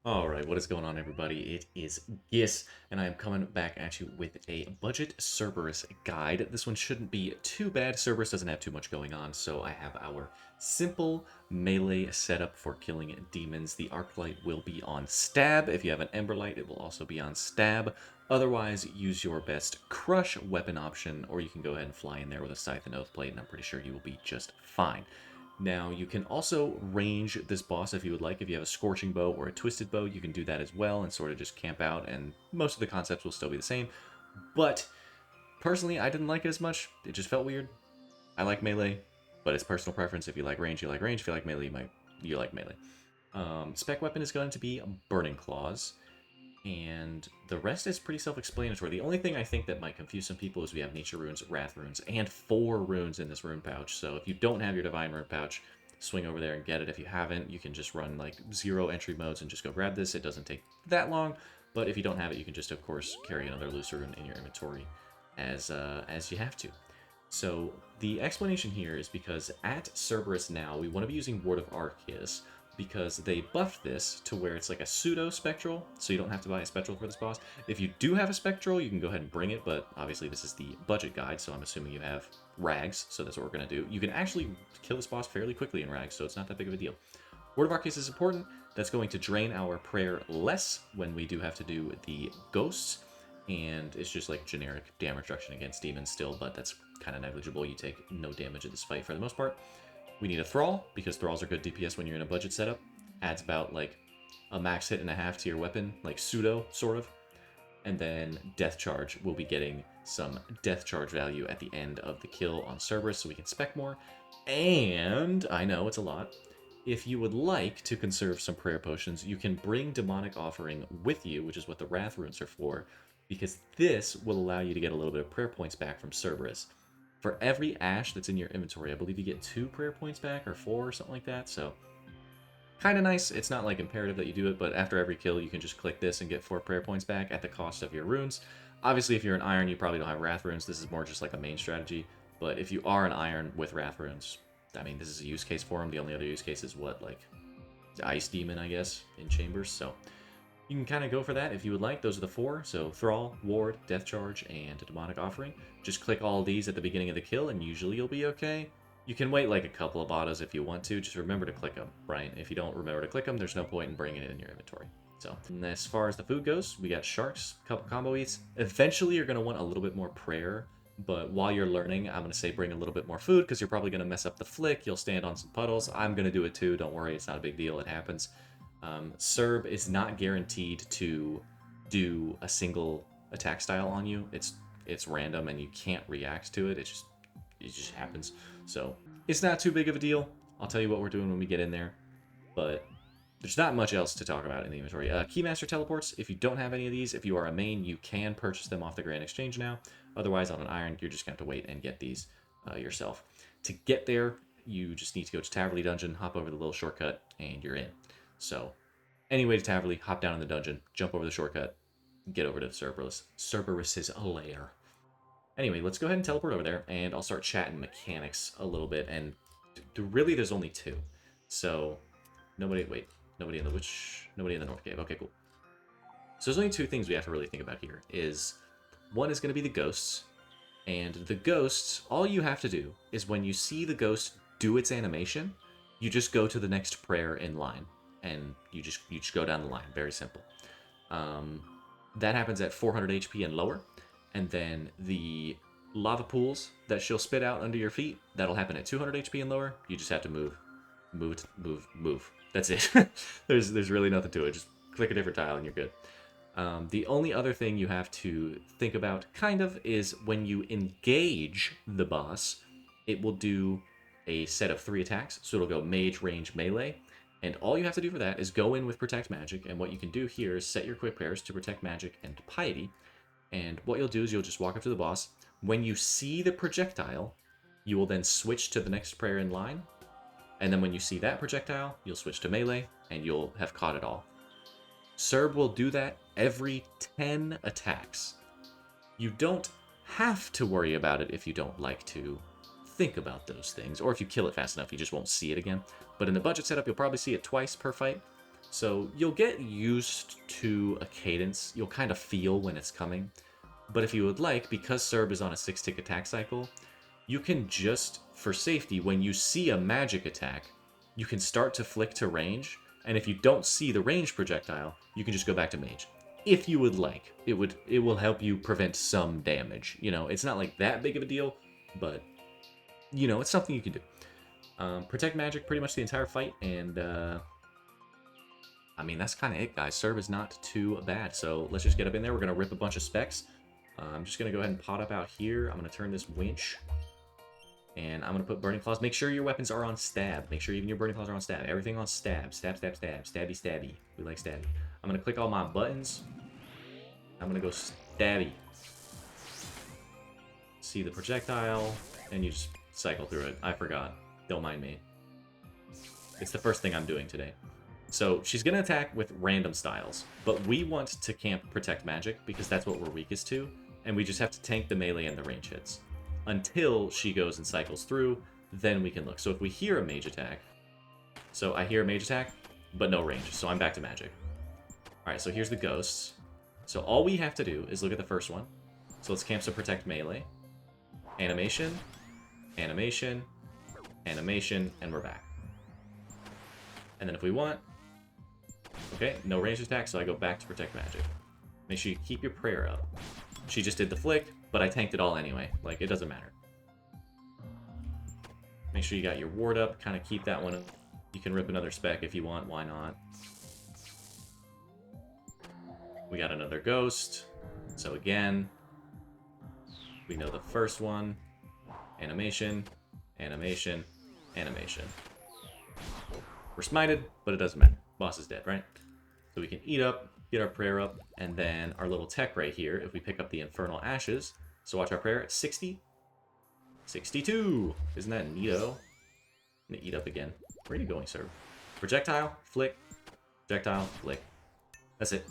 Alright, what is going on, everybody? It is Gis, and I am coming back at you with a budget Cerberus guide. This one shouldn't be too bad. Cerberus doesn't have too much going on, so I have our simple melee setup for killing demons. The Arclight will be on stab. If you have an Emberlight, it will also be on stab. Otherwise, use your best crush weapon option, or you can go ahead and fly in there with a Scythe and Oathblade, and I'm pretty sure you will be just fine. Now, you can also range this boss if you would like. If you have a Scorching Bow or a Twisted Bow, you can do that as well and sort of just camp out, and most of the concepts will still be the same. But, personally, I didn't like it as much. It just felt weird. I like melee, but it's personal preference. If you like range, you like range. If you like melee, you like melee. Spec weapon is going to be Burning Claws, and the rest is pretty self-explanatory. The only thing I think that might confuse some people is we have Nature Runes, Wrath Runes, and 4 runes in this rune pouch. So if you don't have your Divine Rune pouch, swing over there and get it. If you haven't, you can just run like 0 entry modes and just go grab this. It doesn't take that long, but if you don't have it, you can just, of course, carry another Lucer Rune in your inventory as you have to. So the explanation here is because at Cerberus now, we want to be using Ward of Arceus, because they buffed this to where it's like a pseudo-spectral, so you don't have to buy a spectral for this boss. If you do have a spectral, you can go ahead and bring it, but obviously this is the budget guide, so I'm assuming you have rags, so that's what we're going to do. You can actually kill this boss fairly quickly in rags, so it's not that big of a deal. Word of Arceus is important. That's going to drain our prayer less when we do have to do the ghosts, and it's just like generic damage reduction against demons still, but that's kind of negligible. You take no damage in this fight for the most part. We need a Thrall, because Thralls are good DPS when you're in a budget setup. Adds about, like, a max hit and a half to your weapon, like pseudo, sort of. And then Death Charge will be getting some Death Charge value at the end of the kill on Cerberus, so we can spec more. And, I know it's a lot, if you would like to conserve some prayer potions, you can bring Demonic Offering with you, which is what the Wrath Runes are for, because this will allow you to get a little bit of prayer points back from Cerberus. For every ash that's in your inventory, I believe you get 2 prayer points back, or 4, or something like that, so kind of nice. It's not like imperative that you do it, but after every kill, you can just click this and get 4 prayer points back at the cost of your runes. Obviously, if you're an Iron, you probably don't have Wrath Runes. This is more just like a main strategy, but if you are an Iron with Wrath Runes, I mean, this is a use case for them. The only other use case is what, like, Ice Demon, I guess, in Chambers, so you can kind of go for that if you would like. Those are the 4. So Thrall, Ward, Death Charge, and Demonic Offering. Just click all of these at the beginning of the kill, and usually you'll be okay. You can wait like a couple of autos if you want to. Just remember to click them, right? If you don't remember to click them, there's no point in bringing it in your inventory. So, and as far as the food goes, we got Sharks, couple combo eats. Eventually, you're going to want a little bit more prayer. But while you're learning, I'm going to say bring a little bit more food, because you're probably going to mess up the flick. You'll stand on some puddles. I'm going to do it too. Don't worry, it's not a big deal. It happens. Cerb is not guaranteed to do a single attack style on you. It's random and you can't react to it. It just happens. So it's not too big of a deal. I'll tell you what we're doing when we get in there, but there's not much else to talk about in the inventory. Keymaster teleports. If you don't have any of these, if you are a main, you can purchase them off the Grand Exchange now. Otherwise, on an Iron, you're just going to have to wait and get these yourself. To get there, you just need to go to Taverley Dungeon, hop over the little shortcut, and you're in. So, anyway to Taverley, hop down in the dungeon, jump over the shortcut, get over to Cerberus's lair. Anyway, let's go ahead and teleport over there, and I'll start chatting mechanics a little bit, and really there's only 2. So, nobody in the North Cave. Okay, cool. So there's only 2 things we have to really think about here. One is going to be the ghosts, and the ghosts, all you have to do is when you see the ghost do its animation, you just go to the next prayer in line. And you just go down the line. Very simple. That happens at 400 HP and lower. And then the lava pools that she'll spit out under your feet, that'll happen at 200 HP and lower. You just have to move. That's it. There's really nothing to it. Just click a different tile and you're good. The only other thing you have to think about, kind of, is when you engage the boss, it will do a set of 3 attacks. So it'll go Mage, Range, Melee. And all you have to do for that is go in with Protect Magic, and what you can do here is set your quick pairs to Protect Magic and Piety, and what you'll do is you'll just walk up to the boss. When you see the projectile, you will then switch to the next prayer in line, and then when you see that projectile, you'll switch to Melee, and you'll have caught it all. Cerb will do that every 10 attacks. You don't have to worry about it if you don't like to think about those things, or if you kill it fast enough, you just won't see it again. But in the budget setup, you'll probably see it twice per fight. So you'll get used to a cadence. You'll kind of feel when it's coming. But if you would like, because Cerb is on a 6-tick attack cycle, you can just, for safety, when you see a magic attack, you can start to flick to range, and if you don't see the range projectile, you can just go back to mage. If you would like, it will help you prevent some damage. You know, it's not like that big of a deal, but you know, it's something you can do. Protect magic pretty much the entire fight, and I mean, that's kind of it, guys. Serve is not too bad, so let's just get up in there. We're going to rip a bunch of specs. I'm just going to go ahead and pot up out here. I'm going to turn this winch, and I'm going to put Burning Claws. Make sure your weapons are on stab. Make sure even your Burning Claws are on stab. Everything on stab. Stab, stab, stab. Stabby, stabby. We like stabby. I'm going to click all my buttons. I'm going to go stabby. See the projectile, and you just cycle through it. I forgot. Don't mind me. It's the first thing I'm doing today. So she's going to attack with random styles, but we want to camp Protect Magic because that's what we're weakest to, and we just have to tank the melee and the range hits. Until she goes and cycles through, then we can look. So if we hear a mage attack, so I hear a mage attack, but no range, so I'm back to magic. Alright, so here's the ghosts. So all we have to do is look at the first one. So let's camp some Protect Melee. Animation, animation, animation, and we're back. And then if we want, okay, no range attack, so I go back to Protect Magic. Make sure you keep your prayer up. She just did the flick, but I tanked it all anyway. Like, it doesn't matter. Make sure you got your ward up, kind of keep that one. You can rip another spec if you want, why not? We got another ghost. So again, we know the first one. Animation, animation, animation. We're smited, but it doesn't matter. Boss is dead, right? So we can eat up, get our prayer up, and then our little tech right here, if we pick up the Infernal Ashes. So watch our prayer at 60. 62! Isn't that neato? I'm gonna eat up again. Where are you going, sir? Projectile, flick, projectile, flick. That's it.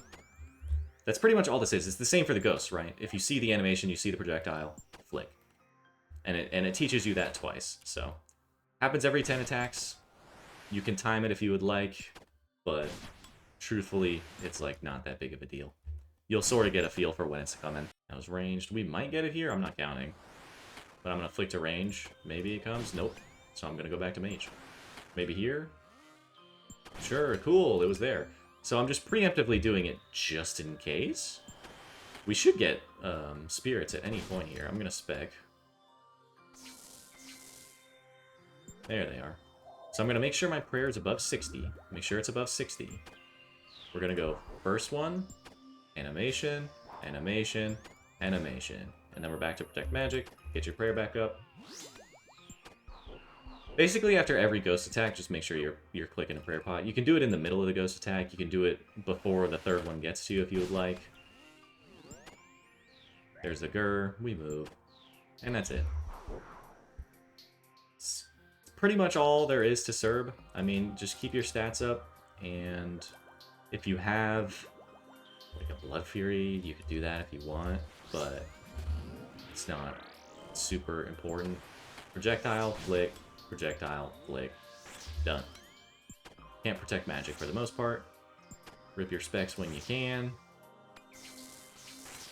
That's pretty much all this is. It's the same for the ghosts, right? If you see the animation, you see the projectile, flick. And it teaches you that twice, so. Happens every 10 attacks. You can time it if you would like, but truthfully, it's like not that big of a deal. You'll sort of get a feel for when it's coming. That was ranged. We might get it here. I'm not counting. But I'm going to flick to range. Maybe it comes. Nope. So I'm going to go back to mage. Maybe here? Sure, cool. It was there. So I'm just preemptively doing it just in case. We should get spirits at any point here. I'm going to spec. There they are. So I'm going to make sure my prayer is above 60. Make sure it's above 60. We're going to go first one, animation, animation, animation. And then we're back to Protect Magic. Get your prayer back up. Basically, after every ghost attack, just make sure you're clicking a prayer pot. You can do it in the middle of the ghost attack. You can do it before the third one gets to you if you would like. There's the Gur. We move. And that's it. It's pretty much all there is to Cerb. I mean, just keep your stats up. And if you have like a Blood Fury, you could do that if you want. But it's not super important. Projectile, flick. Projectile, flick, done. Can't protect magic for the most part. Rip your specs when you can.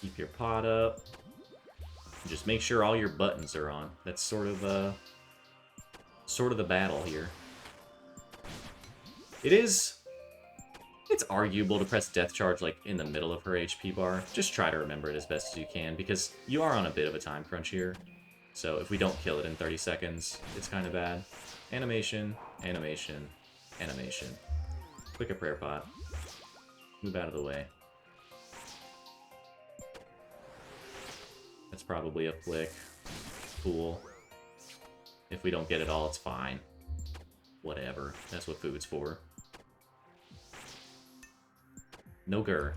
Keep your pot up. Just make sure all your buttons are on. That's sort of the battle here. It's arguable to press Death Charge like in the middle of her HP bar. Just try to remember it as best as you can because you are on a bit of a time crunch here. So if we don't kill it in 30 seconds, it's kind of bad. Animation, animation, animation. Click a prayer pot. Move out of the way. That's probably a flick. Cool. If we don't get it all, it's fine. Whatever. That's what food's for. No Gur.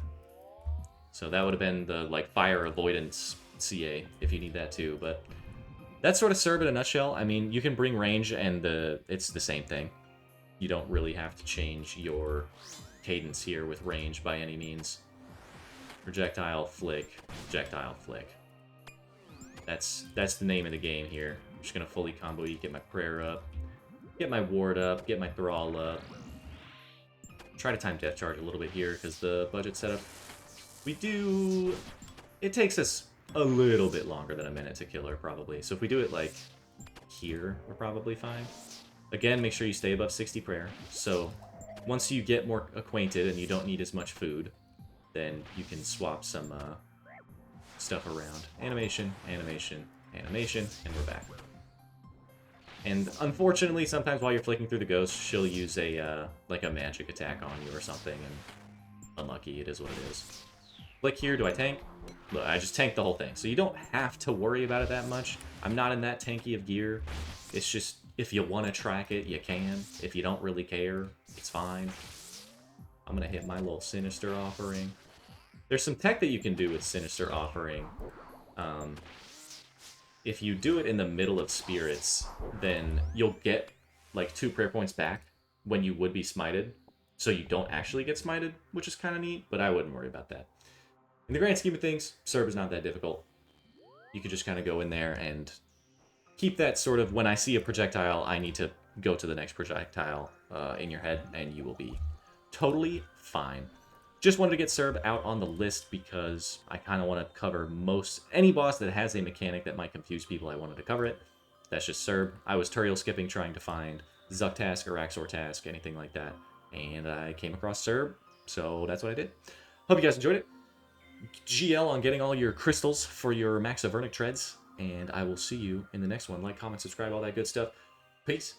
So that would have been the like fire avoidance CA if you need that too, but that's sort of Cerb in a nutshell. I mean, you can bring range and it's the same thing. You don't really have to change your cadence here with range by any means. Projectile, flick, projectile, flick. That's the name of the game here. I'm just gonna fully combo you, get my prayer up, get my ward up, get my thrall up. Try to time Death Charge a little bit here, because the budget setup, it takes us a little bit longer than a minute to kill her, probably. So if we do it, like, here, we're probably fine. Again, make sure you stay above 60 prayer. So once you get more acquainted and you don't need as much food, then you can swap some stuff around. Animation, animation, animation, and we're back. And unfortunately, sometimes while you're flicking through the ghost, she'll use a like a magic attack on you or something, and unlucky, it is what it is. Flick here, do I tank? Look, I just tanked the whole thing. So you don't have to worry about it that much. I'm not in that tanky of gear. It's just, if you want to track it, you can. If you don't really care, it's fine. I'm going to hit my little Sinister Offering. There's some tech that you can do with Sinister Offering. If you do it in the middle of Spirits, then you'll get like 2 prayer points back when you would be smited. So you don't actually get smited, which is kind of neat, but I wouldn't worry about that. In the grand scheme of things, Cerb is not that difficult. You could just kind of go in there and keep that sort of, when I see a projectile, I need to go to the next projectile in your head, and you will be totally fine. Just wanted to get Cerb out on the list because I kind of want to cover any boss that has a mechanic that might confuse people. I wanted to cover it. That's just Cerb. I was Turiel skipping trying to find Zucktask or Axortask, anything like that, and I came across Cerb, so that's what I did. Hope you guys enjoyed it. GL on getting all your crystals for your Max Avernic treads, and I will see you in the next one. Like, comment, subscribe, all that good stuff. Peace.